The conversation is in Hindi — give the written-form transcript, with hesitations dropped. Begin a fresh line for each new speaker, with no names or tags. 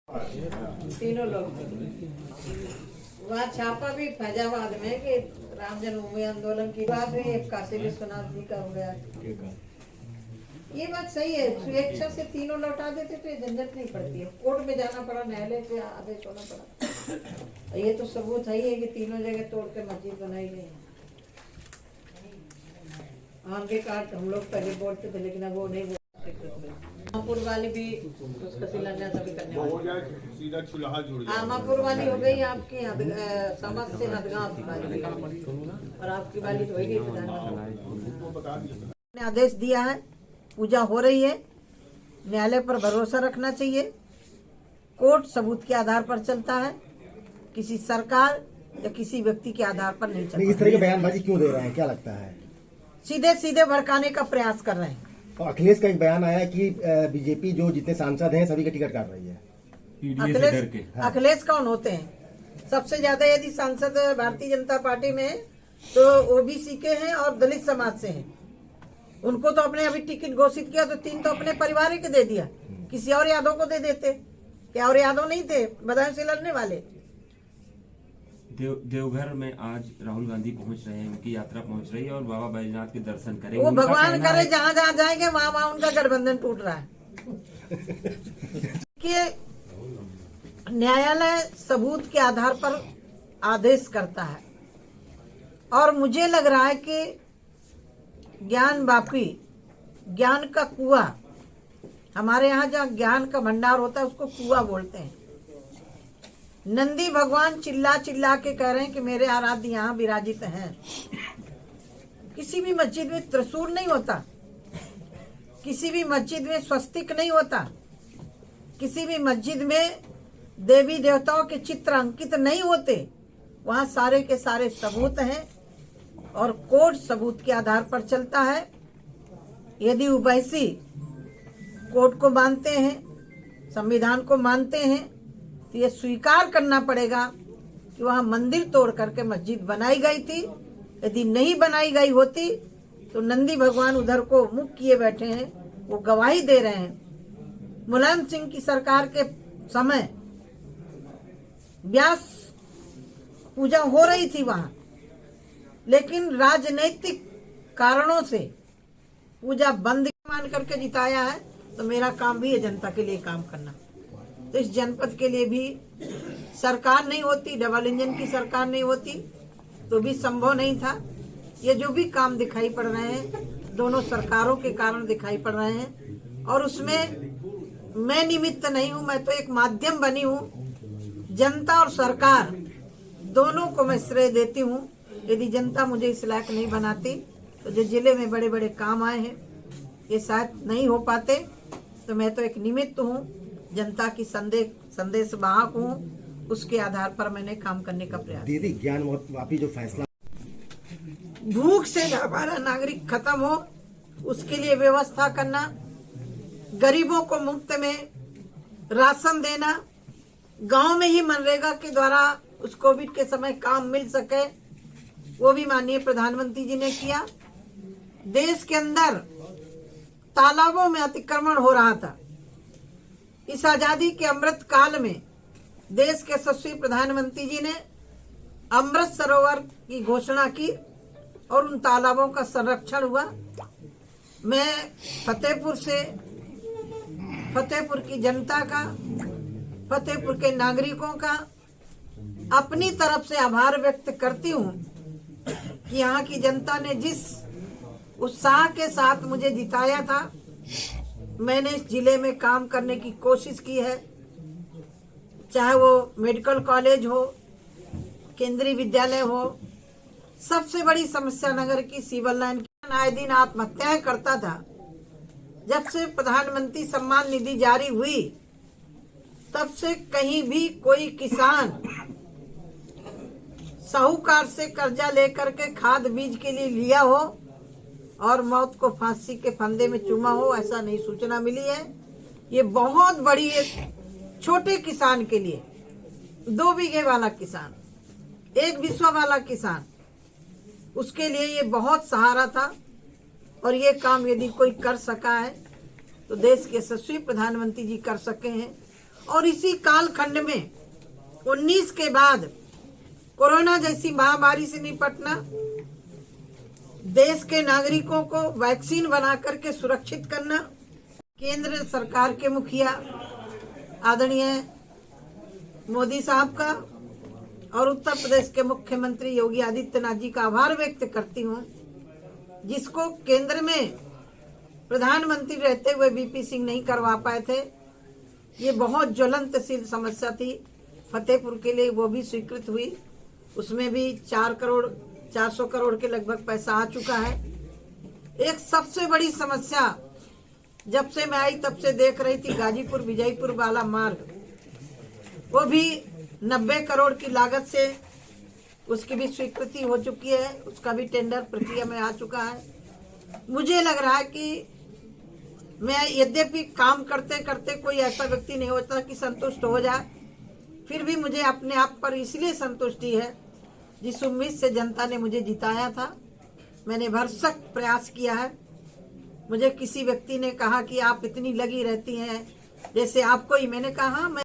तीनों लोग वहाँ छापा भी फैजाबाद में कि राम जन्मभूमि आंदोलन की बात है। काशी विश्वनाथ जी का हो गया। ये बात सही है, स्वेच्छा से तीनों लौटा देते तो झंझट नहीं पड़ती है। कोर्ट में जाना पड़ा, न्यायालय से आदेश होना पड़ा। ये तो सबूत है ही है कि तीनों जगह तोड़ के मस्जिद बनाई गई है। आम के काट हम लोग पहले बोलते थे, लेकिन अब वो नहीं बोलते। आमापुर वाली भी उसका शिलान्यास अभी करने वाली। आमापुर वाली हो गई आपकी, समझ से हदगांव की वाली, और आपकी वाली तो होगी प्रधानमंत्री ने आदेश दिया है। पूजा हो रही है, न्यायालय पर भरोसा रखना चाहिए। कोर्ट सबूत के आधार पर चलता है, किसी सरकार या किसी व्यक्ति के आधार पर नहीं चलता।
इस तरह की बयानबाजी क्यों दे रहे हैं, क्या लगता है?
सीधे सीधे भड़काने का प्रयास कर रहे हैं।
तो अखिलेश का एक बयान आया कि बीजेपी जो जितने सांसद हैं सभी का टिकट काट रही है।
अखिलेश कौन होते हैं? सबसे ज्यादा यदि सांसद भारतीय जनता पार्टी में है तो ओबीसी के हैं और दलित समाज से हैं। उनको तो अपने अभी टिकट घोषित किया तो 3 तो अपने परिवार के दे दिया, किसी और यादव को दे देते। क्या और यादव नहीं थे बदायूं से लड़ने वाले?
देवघर में आज राहुल गांधी पहुंच रहे हैं, उनकी यात्रा पहुंच रही है और बाबा बैजनाथ के दर्शन करेंगे।
वो भगवान करे जहाँ जहाँ जाएंगे वहाँ वहाँ उनका गठबंधन टूट रहा है। कि न्यायालय सबूत के आधार पर आदेश करता है, और मुझे लग रहा है कि ज्ञान वापी, ज्ञान का कुआं, हमारे यहाँ जहाँ ज्ञान का भंडार होता है उसको कुआं बोलते हैं। नंदी भगवान चिल्ला चिल्ला के कह रहे हैं कि मेरे आराध्य यहाँ विराजित हैं। किसी भी मस्जिद में त्रिशूल नहीं होता, किसी भी मस्जिद में स्वस्तिक नहीं होता, किसी भी मस्जिद में देवी देवताओं के चित्र अंकित नहीं होते। वहाँ सारे के सारे सबूत हैं और कोर्ट सबूत के आधार पर चलता है। यदि उवैसी कोर्ट को मानते हैं, संविधान को मानते हैं, तो ये स्वीकार करना पड़ेगा कि वहाँ मंदिर तोड़ करके मस्जिद बनाई गई थी। यदि नहीं बनाई गई होती तो नंदी भगवान उधर को मुख किए बैठे हैं, वो गवाही दे रहे हैं। मुलायम सिंह की सरकार के समय व्यास पूजा हो रही थी वहाँ, लेकिन राजनीतिक कारणों से पूजा बंद मान करके जिताया है। तो मेरा काम भी है जनता के लिए काम करना। तो इस जनपद के लिए भी सरकार नहीं होती, डबल इंजन की सरकार नहीं होती तो भी संभव नहीं था। ये जो भी काम दिखाई पड़ रहे हैं दोनों सरकारों के कारण दिखाई पड़ रहे हैं, और उसमें मैं निमित्त नहीं हूँ, मैं तो एक माध्यम बनी हूँ। जनता और सरकार दोनों को मैं श्रेय देती हूँ। यदि जनता मुझे इस लायक नहीं बनाती तो जो जिले में बड़े बड़े काम आए हैं ये शायद नहीं हो पाते। तो मैं तो एक निमित्त हूँ, जनता की संदेश वाहक हूँ, उसके आधार पर मैंने काम करने का प्रयास।
दीदी, ज्ञान वापी जो फैसला,
भूख से हमारा नागरिक खत्म हो उसके लिए व्यवस्था करना, गरीबों को मुफ्त में राशन देना, गांव में ही मनरेगा के द्वारा उस कोविड के समय काम मिल सके, वो भी माननीय प्रधानमंत्री जी ने किया। देश के अंदर तालाबों में अतिक्रमण हो रहा था। इस आजादी के अमृत काल में देश के यशस्वी प्रधानमंत्री जी ने अमृत सरोवर की घोषणा की और उन तालाबों का संरक्षण हुआ। मैं फतेहपुर की जनता का, फतेहपुर के नागरिकों का अपनी तरफ से आभार व्यक्त करती हूँ कि यहाँ की जनता ने जिस उत्साह के साथ मुझे जिताया था, मैंने इस जिले में काम करने की कोशिश की है। चाहे वो मेडिकल कॉलेज हो, केंद्रीय विद्यालय हो, सबसे बड़ी समस्या नगर की सिविल लाइन की। आए दिन आत्महत्याएं करता था। जब से प्रधानमंत्री सम्मान निधि जारी हुई तब से कहीं भी कोई किसान साहूकार से कर्जा लेकर के खाद बीज के लिए लिया हो और मौत को फांसी के फंदे में चूमा हो, ऐसा नहीं सूचना मिली है। ये बहुत बड़ी एक छोटे किसान के लिए, 2 बीघे वाला किसान, 1 बिस्वा वाला किसान, उसके लिए ये बहुत सहारा था। और ये काम यदि कोई कर सका है तो देश के यशस्वी प्रधानमंत्री जी कर सके हैं। और इसी कालखंड में 19 के बाद कोरोना जैसी महामारी से निपटना, देश के नागरिकों को वैक्सीन बना करके सुरक्षित करना, केंद्र सरकार के मुखिया आदरणीय मोदी साहब का और उत्तर प्रदेश के मुख्यमंत्री योगी आदित्यनाथ जी का आभार व्यक्त करती हूँ, जिसको केंद्र में प्रधानमंत्री रहते हुए बीपी सिंह नहीं करवा पाए थे। ये बहुत ज्वलंतशील समस्या थी फतेहपुर के लिए, वो भी स्वीकृत हुई। उसमें भी 400 करोड़ के लगभग पैसा आ चुका है। एक सबसे बड़ी समस्या जब से मैं आई तब से देख रही थी, गाजीपुर विजयपुर वाला मार्ग, वो भी 90 करोड़ की लागत से उसकी भी स्वीकृति हो चुकी है, उसका भी टेंडर प्रक्रिया में आ चुका है। मुझे लग रहा है कि मैं यद्यपि काम करते करते कोई ऐसा व्यक्ति नहीं होता कि संतुष्ट हो जाए, फिर भी मुझे अपने आप पर इसलिए संतुष्टि है जिस उम्मीद से जनता ने मुझे जिताया था। मैंने भरसक प्रयास किया है। मुझे किसी व्यक्ति ने कहा कि आप इतनी लगी रहती हैं जैसे आपको ही, मैंने कहा मैं